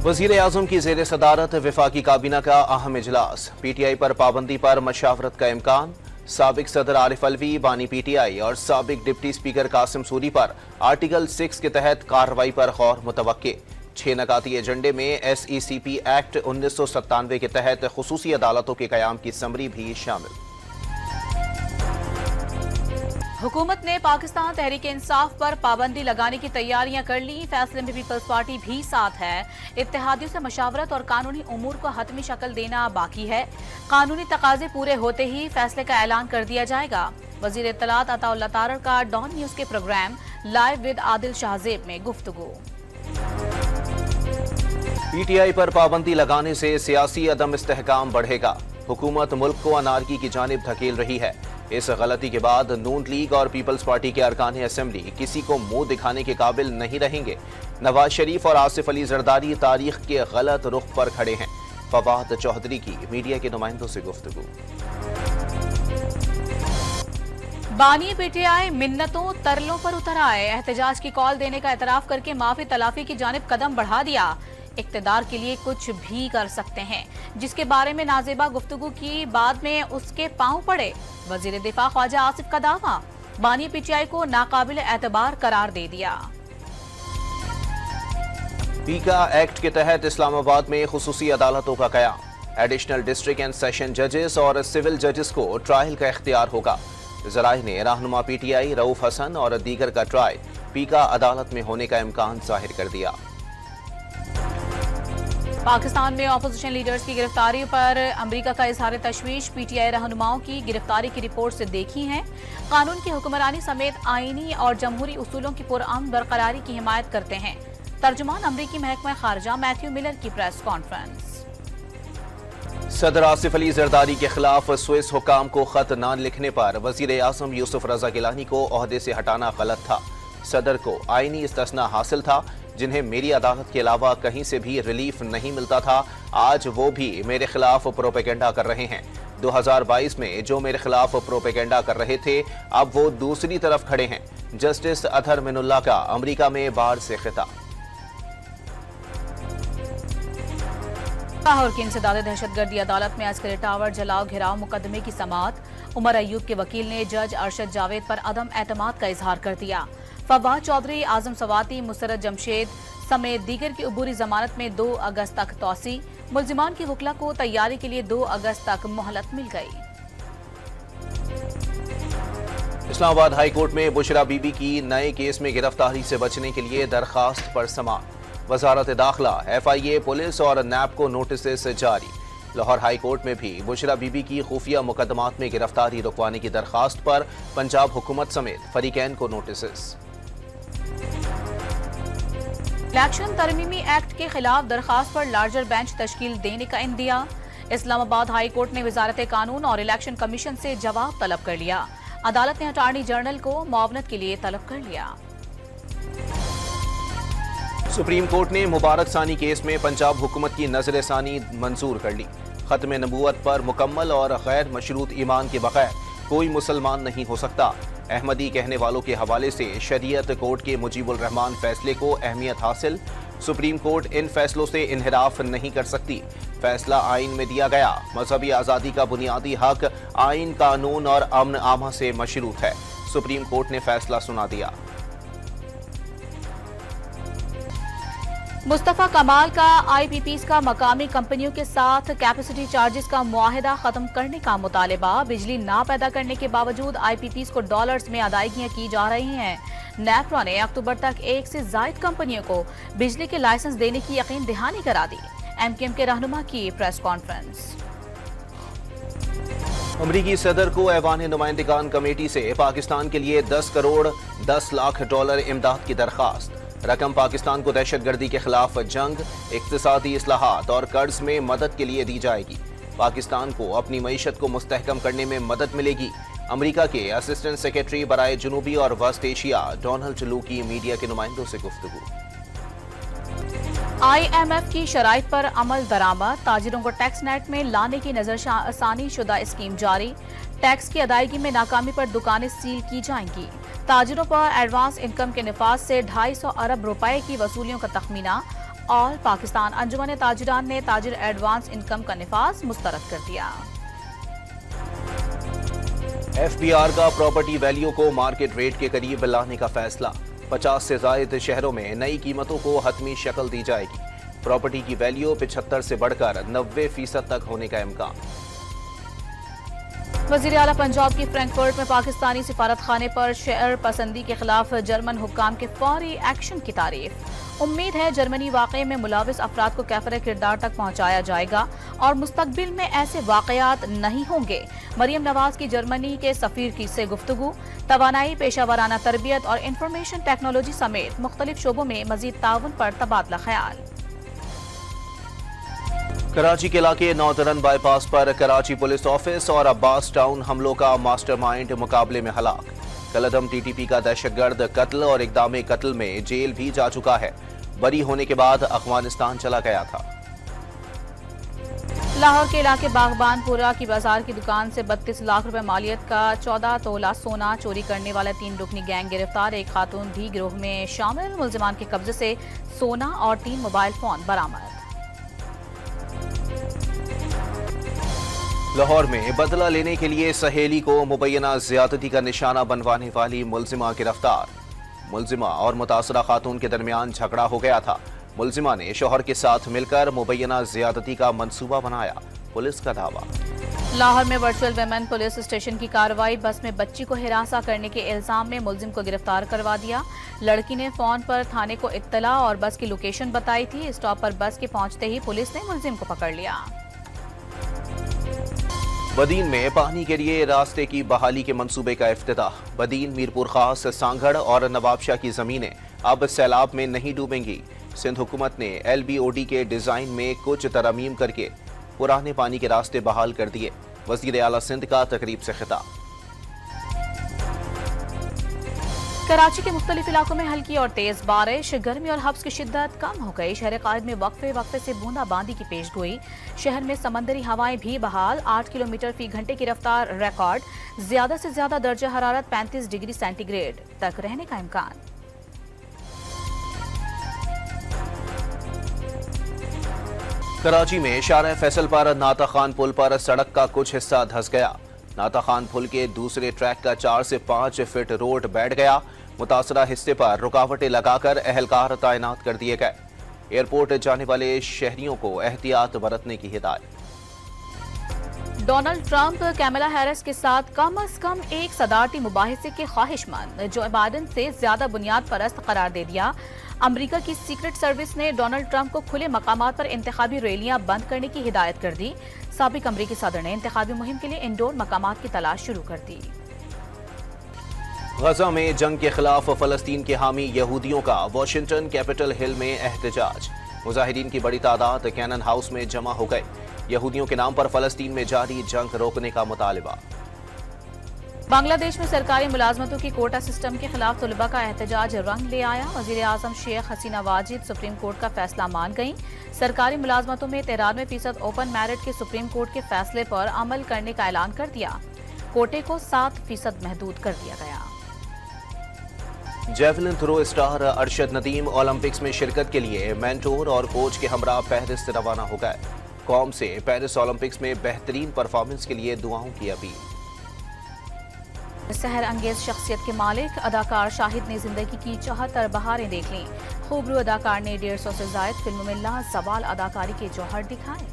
वज़ीर आज़म की ज़ेर सदारत वफाकी काबीना का अहम इजलास। PTI पर पाबंदी पर मशावरत का इम्कान। साबिक सदर आरिफ अलवी, बानी PTI और साबिक डिप्टी स्पीकर कासिम सूरी पर आर्टिकल 6 के तहत कार्रवाई पर गौर मुतवक्के। 6 नकाती एजेंडे में SECP एक्ट 1997 के तहत खुसूसी अदालतों के क़याम की समरी भी शामिल। हुकूमत ने पाकिस्तान तहरीक इंसाफ पर पाबंदी लगाने की तैयारियां कर ली। फैसले में पीपल्स पार्टी भी साथ है। इत्तेहादियों से मशावरत और कानूनी उमूर को हतमी शक्ल देना बाकी है। कानूनी तकाजे पूरे होते ही फैसले का ऐलान कर दिया जाएगा। वजीर इत्तलात अताउल्लाह तारड़ का डॉन न्यूज के program live with Adil Shahzeb में गुफ्तगू। PTI पर पाबंदी लगाने से सियासी अदम इस्तेहकाम बढ़ेगा। हुकूमत मुल्क को अनारकी की जानिब धकेल रही है। इस गलती के बाद नून लीग और पीपल्स पार्टी के अरकान असेंबली किसी को मुंह दिखाने के काबिल नहीं रहेंगे। नवाज शरीफ और आसिफ अली जरदारी तारीख के गलत रुख पर खड़े हैं। फवाद चौधरी की मीडिया के नुमाइंदों से गुफ्तगू। बानी PTI मिन्नतों तरलों पर उतर आए। एहतजाज की कॉल देने का एतराफ करके माफी तलाफी की जानिब कदम बढ़ा दिया। इक्तदार के लिए कुछ भी कर सकते हैं, जिसके बारे में नाजेबा गुफ्तगू की, बाद में उसके पांव पड़े। वजीर दिफा ख्वाजा आसिफ का दावा, बानी PTI को नाकाबिल एतबार करार दे दिया। पीका एक्ट के तहत इस्लामाबाद में खुसूसी अदालतों का क़याम। एडिशनल डिस्ट्रिक्ट एंड सेशन जजेस और सिविल जजेस को ट्रायल का इख्तियार होगा। ज़राए ने रहनुमा PTI रऊफ हसन और दीगर का ट्रायल पीका अदालत में होने का इम्कान जाहिर कर दिया। पाकिस्तान में अपोजिशन लीडर्स की गिरफ्तारी पर अमेरिका का इजहार तशवीश। PTI रहनुमाओं की गिरफ्तारी की रिपोर्ट से देखी है। कानून की हुक्मरानी समेत आईनी और जमहूरी उसूलों की पुरअमन बरकरारी की हिमायत करते हैं। तर्जुमान अमरीकी महकमा खारजा मैथ्यू मिलर की प्रेस कॉन्फ्रेंस। सदर आसिफ अली जरदारी के खिलाफ स्विस हुकाम को खत न लिखने पर वजीर आज़म यूसुफ रजा गिलानी को ओहदे से हटाना गलत था। सदर को आईनी इस्तिस्ना हासिल था, जिन्हें मेरी अदालत के अलावा कहीं से भी रिलीफ नहीं मिलता था। आज वो भी मेरे खिलाफ प्रोपेगेंडा कर रहे हैं। 2022 में जो मेरे खिलाफ प्रोपेगेंडा कर रहे थे, अब वो दूसरी तरफ खड़े हैं। जस्टिस अतहर मिनुल्लाह का अमेरिका में बाढ़ से खिताब। लाहौर की इंसदाद दहशतगर्दी अदालत में अस्करी टावर जलाओ घिराव मुकदमे की समाअत। उमर अयूब के वकील ने जज अरशद जावेद पर अदम एतमाद का इजहार कर दिया। फवाद चौधरी, आजम सवाती, मुसरत जमशेद समेत दीगर की अबूरी जमानत में 2 अगस्त तक तौसी। मुल्जिमान की वकला को तैयारी के लिए 2 अगस्त तक मोहलत मिल गई। इस्लामाबाद हाई कोर्ट में बुशरा बीबी की नए केस में गिरफ्तारी से बचने के लिए दरखास्त पर समाअत। वजारत दाखिला, FIA, पुलिस और NAB को नोटिस जारी। लाहौर हाई कोर्ट में भी बुशरा बीबी की खुफिया मुकदमात में गिरफ्तारी रुकवाने की दरखास्त पर पंजाब हुकूमत समेत फरीकैन को नोटिस। इलेक्शन तरमीमी एक्ट के खिलाफ दरखास्त पर लार्जर बेंच तश्कील देने का इंदिया। इस्लामाबाद हाई कोर्ट ने वजारत कानून और इलेक्शन कमीशन से जवाब तलब कर लिया। अदालत ने अटॉर्नी जनरल को मुआवनत के लिए तलब कर लिया। सुप्रीम कोर्ट ने मुबारक सानी केस में पंजाब हुकूमत की नजर सानी मंजूर कर ली। खत्म नबूवत पर मुकम्मल और गैर मशरूत ईमान के बगैर कोई मुसलमान नहीं हो सकता। अहमदी कहने वालों के हवाले से शरीयत कोर्ट के मुजीबुर रहमान फैसले को अहमियत हासिल। सुप्रीम कोर्ट इन फैसलों से इनहिराफ नहीं कर सकती। फैसला आइन में दिया गया। मजहबी आज़ादी का बुनियादी हक आइन, कानून और अमन आमा से मशरूत है। सुप्रीम कोर्ट ने फैसला सुना दिया। मुस्तफा कमाल का IPPs का मकामी कंपनियों के साथ कैपेसिटी चार्जेस का मुआहिदा खत्म करने का मुतालिबा। बिजली ना पैदा करने के बावजूद IPPs को डॉलर्स में अदायगियां की जा रही हैं। नेफ्रा ने अक्टूबर तक 1 से ज्यादा कंपनियों को बिजली के लाइसेंस देने की यकीन दहानी करा दी। MKM के रहनुमा की प्रेस कॉन्फ्रेंस। अमरीकी सदर को ऐवान नुमाइंदगान कमेटी से पाकिस्तान के लिए 10 करोड़ 10 लाख डॉलर इमदाद की दरखास्त। रकम पाकिस्तान को दहशतगर्दी के खिलाफ जंग, इक्तिसादी इस्लाहात और कर्ज में मदद के लिए दी जाएगी। पाकिस्तान को अपनी मईशत को मुस्तहकम करने में मदद मिलेगी। अमेरिका के असिस्टेंट सेक्रेटरी बराए जनूबी और वस्त एशिया डोनाल्ड लू की मीडिया के नुमाइंदों से गुफ्तगू। IMF की शराइत पर अमल दरामद। ताजिरों को टैक्स नेट में लाने की नजरसानी शुदा स्कीम जारी। टैक्स की अदायगी में नाकामी पर दुकानें सील की जाएंगी। ताजिरों पर एडवांस इनकम के निफाज से 250 अरब रुपए की वसूलियों का तखमीना। और पाकिस्तान अंजुमन ताजिरान ने ताजिर एडवांस इनकम का निफाज मुस्तरद कर दिया। FBR का प्रॉपर्टी वैल्यू को मार्केट रेट के करीब लाने का फैसला। 50 से ज्यादा शहरों में नई कीमतों को हतमी शक्ल दी जाएगी। प्रॉपर्टी की वैल्यू 75 से बढ़कर 90% तक होने का इम्कान। वजीर आला पंजाब की फ्रैंकफर्ट में पाकिस्तानी सिफारत खाने पर शहर पसंदी के खिलाफ जर्मन हुक्काम के फौरी एक्शन की तारीफ। उम्मीद है जर्मनी वाकये में मुलाविस अफराद को कैफर किरदार तक पहुंचाया जाएगा और मुस्तकबिल में ऐसे वाकयात नहीं होंगे। मरियम नवाज की जर्मनी के सफीर की से गुफ्तगू। तवानाई, पेशा वराना तरबियत और इंफॉर्मेशन टेक्नोलॉजी समेत मुख्तलिफ शोबों में मजीद ताउन पर तबादला ख्याल। कराची के इलाके नॉर्दर्न बाईपास पर कराची पुलिस ऑफिस और अब्बास टाउन हमलों का मास्टरमाइंड मुकाबले में हलाक। कलदम TTP का दहशतगर्द कत्ल और इक़दाम कत्ल में जेल भी जा चुका है। बरी होने के बाद अफगानिस्तान चला गया था। लाहौर के इलाके बागबानपुरा की बाजार की दुकान से 32 लाख रुपए मालियत का 14 तोला सोना चोरी करने वाला 3 रुकनी गैंग गिरफ्तार। एक खातून भी गिरोह में शामिल। मुल्जिमान के कब्जे से सोना और 3 मोबाइल फोन बरामद। लाहौर में बदला लेने के लिए सहेली को मुबैना ज्यादती का निशाना बनवाने वाली मुल्जिमा गिरफ्तार। मुल्जिमा और मुतासरा खातून के दरमियान झगड़ा हो गया था। मुल्जिमा ने शौहर के साथ मिलकर मुबैना ज्यादती का मंसूबा बनाया, पुलिस का दावा। लाहौर में वर्चुअल वेमेन पुलिस स्टेशन की कार्रवाई। बस में बच्ची को हिरासा करने के इल्जाम में मुल्जिम को गिरफ्तार करवा दिया। लड़की ने फोन पर थाने को इत्तला और बस की लोकेशन बताई थी। स्टॉप पर बस के पहुंचते ही पुलिस ने मुल्जिम को पकड़ लिया। बदीन में पानी के लिए रास्ते की बहाली के मंसूबे का इफ्तिताह। बदीन, मीरपुर खास, सांगड़ और नवाबशाह की जमीनें अब सैलाब में नहीं डूबेंगी। सिंध हुकूमत ने LBOD के डिजाइन में कुछ तरमीम करके पुराने पानी के रास्ते बहाल कर दिए। वजीर आला सिंध का तकरीब से खिताब। कराची के मुख्तलिफ इलाकों में हल्की और तेज बारिश। गर्मी और हब्स की शिद्दत कम हो गई। शहर कायद में वक्फे से बूंदाबांदी की पेशगोई। शहर में समंदरी हवाएं भी बहाल। 8 किलोमीटर फी घंटे की रफ्तार रिकॉर्ड। ज्यादा से ज्यादा दर्जा हरारत 35 डिग्री सेंटीग्रेड तक रहने का इम्कान। कराची में शारा फैसल पर नाता खान पुल पर सड़क का कुछ हिस्सा धंस गया। नाता खान पुल के दूसरे ट्रैक का 4 से 5 फीट रोड बैठ गया। मुतासरा हिस्से पर रुकावटें लगाकर एहलकार तैनात कर दिए गए। एयरपोर्ट जाने वाले शहरियों को एहतियात बरतने की हिदायत। डोनाल्ड ट्रंप कैमला हैरिस के साथ कम से कम एक सदारती मुबाहिसे के ख्वाहिशमंद। जो बाइडेन से ज्यादा बुनियाद परस्त करार दे दिया। अमेरिका की सीक्रेट सर्विस ने डोनाल्ड ट्रंप को खुले मकामात पर इंतखाबी रैलियां बंद करने की हिदायत कर दी। साबिक अमेरिकी सदर ने इंतखाबी मुहिम के लिए इंडोर मकामात की तलाश शुरू कर दी। गजा में जंग के खिलाफ फलस्तीन के हामी यहूदियों का वाशिंगटन कैपिटल हिल में एहतजाज। मुजाहिदीन की बड़ी तादाद कैनन हाउस में जमा हो गए। यहूदियों के नाम पर फलस्तीन में जारी जंग रोकने का मुतालिबा। बांग्लादेश में सरकारी मुलाजमतों की कोटा सिस्टम के खिलाफ तलबा का एहतजाज रंग ले आया। वजीर आजम शेख हसीना वाजिद सुप्रीम कोर्ट का फैसला मान गईं। सरकारी मुलाजमतों में 93% ओपन मेरिट के सुप्रीम कोर्ट के फैसले पर अमल करने का ऐलान कर दिया। कोटे को 7% महदूद कर दिया गया। Javelin throw star Arshad Nadeem Olympics में शिरकत के लिए मेंटोर और कोच के हमरा पेरिस से रवाना हो गए। कौम से पेरिस ओलंपिक्स में बेहतरीन परफॉर्मेंस के लिए दुआओं की अपील। सहर अंगेज शख्सियत के मालिक अदाकार शाहिद ने जिंदगी की 74 बहारें देख लीं। खूबरू अदाकार ने 150 से ज्यादा फिल्मों में लाजवाब अदाकारी के जौहर दिखाए।